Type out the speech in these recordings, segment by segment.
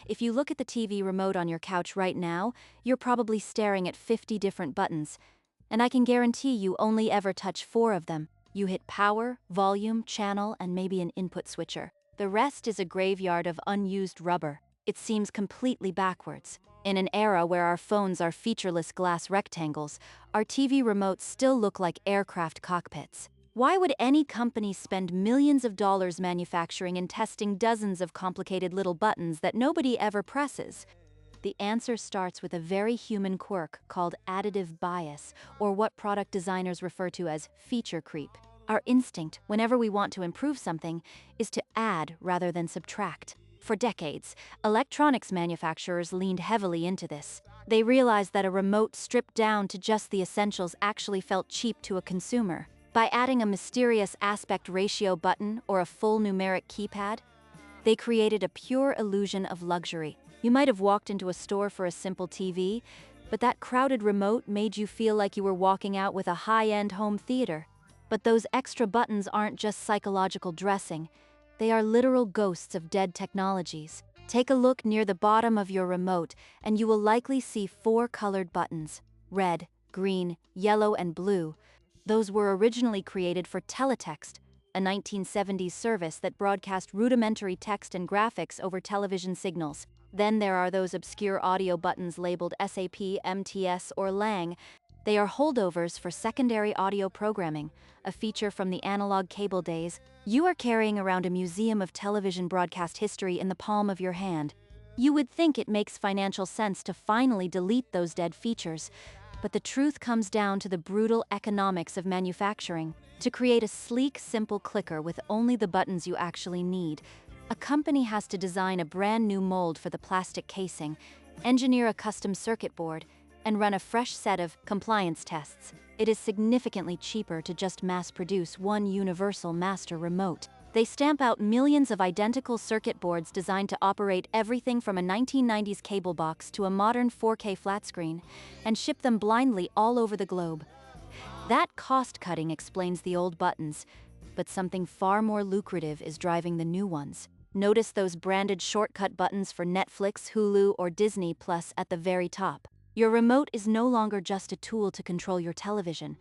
If you look at the TV remote on your couch right now, you're probably staring at 50 different buttons. And I can guarantee you only ever touch 4 of them. You hit power, volume, channel, and maybe an input switcher. The rest is a graveyard of unused rubber. It seems completely backwards. In an era where our phones are featureless glass rectangles, our TV remotes still look like aircraft cockpits. Why would any company spend millions of dollars manufacturing and testing dozens of complicated little buttons that nobody ever presses? The answer starts with a very human quirk called additive bias, or what product designers refer to as feature creep. Our instinct, whenever we want to improve something, is to add rather than subtract. For decades, electronics manufacturers leaned heavily into this. They realized that a remote stripped down to just the essentials actually felt cheap to a consumer. By adding a mysterious aspect ratio button or a full numeric keypad, they created a pure illusion of luxury. You might have walked into a store for a simple TV, but that crowded remote made you feel like you were walking out with a high-end home theater. But those extra buttons aren't just psychological dressing. They are literal ghosts of dead technologies. Take a look near the bottom of your remote, and you will likely see 4 colored buttons: red, green, yellow, and blue. Those were originally created for teletext, a 1970s service that broadcast rudimentary text and graphics over television signals. Then there are those obscure audio buttons labeled SAP, MTS, or Lang. They are holdovers for secondary audio programming, a feature from the analog cable days. You are carrying around a museum of television broadcast history in the palm of your hand. You would think it makes financial sense to finally delete those dead features, but the truth comes down to the brutal economics of manufacturing. To create a sleek, simple clicker with only the buttons you actually need, a company has to design a brand new mold for the plastic casing, engineer a custom circuit board, and run a fresh set of compliance tests. It is significantly cheaper to just mass-produce one universal master remote. They stamp out millions of identical circuit boards designed to operate everything from a 1990s cable box to a modern 4K flat screen, and ship them blindly all over the globe. That cost-cutting explains the old buttons, but something far more lucrative is driving the new ones. Notice those branded shortcut buttons for Netflix, Hulu, or Disney Plus at the very top. Your remote is no longer just a tool to control your television.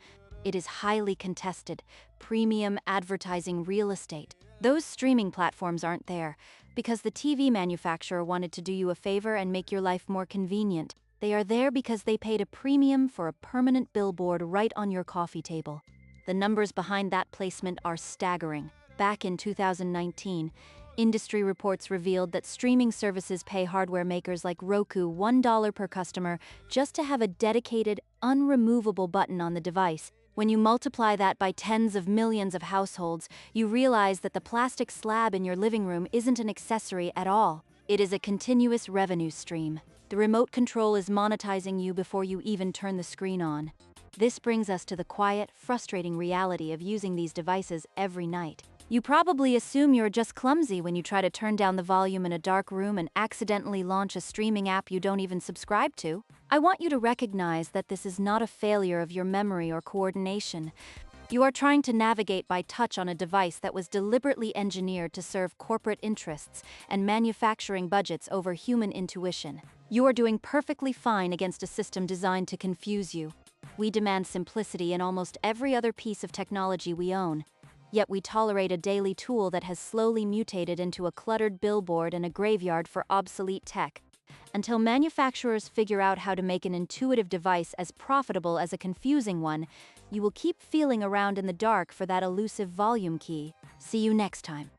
It is highly contested, premium advertising real estate. Those streaming platforms aren't there because the TV manufacturer wanted to do you a favor and make your life more convenient. They are there because they paid a premium for a permanent billboard right on your coffee table. The numbers behind that placement are staggering. Back in 2019, industry reports revealed that streaming services pay hardware makers like Roku $1 per customer just to have a dedicated, unremovable button on the device. When you multiply that by tens of millions of households, you realize that the plastic slab in your living room isn't an accessory at all. It is a continuous revenue stream. The remote control is monetizing you before you even turn the screen on. This brings us to the quiet, frustrating reality of using these devices every night. You probably assume you're just clumsy when you try to turn down the volume in a dark room and accidentally launch a streaming app you don't even subscribe to. I want you to recognize that this is not a failure of your memory or coordination. You are trying to navigate by touch on a device that was deliberately engineered to serve corporate interests and manufacturing budgets over human intuition. You are doing perfectly fine against a system designed to confuse you. We demand simplicity in almost every other piece of technology we own. Yet we tolerate a daily tool that has slowly mutated into a cluttered billboard and a graveyard for obsolete tech. Until manufacturers figure out how to make an intuitive device as profitable as a confusing one, you will keep feeling around in the dark for that elusive volume key. See you next time.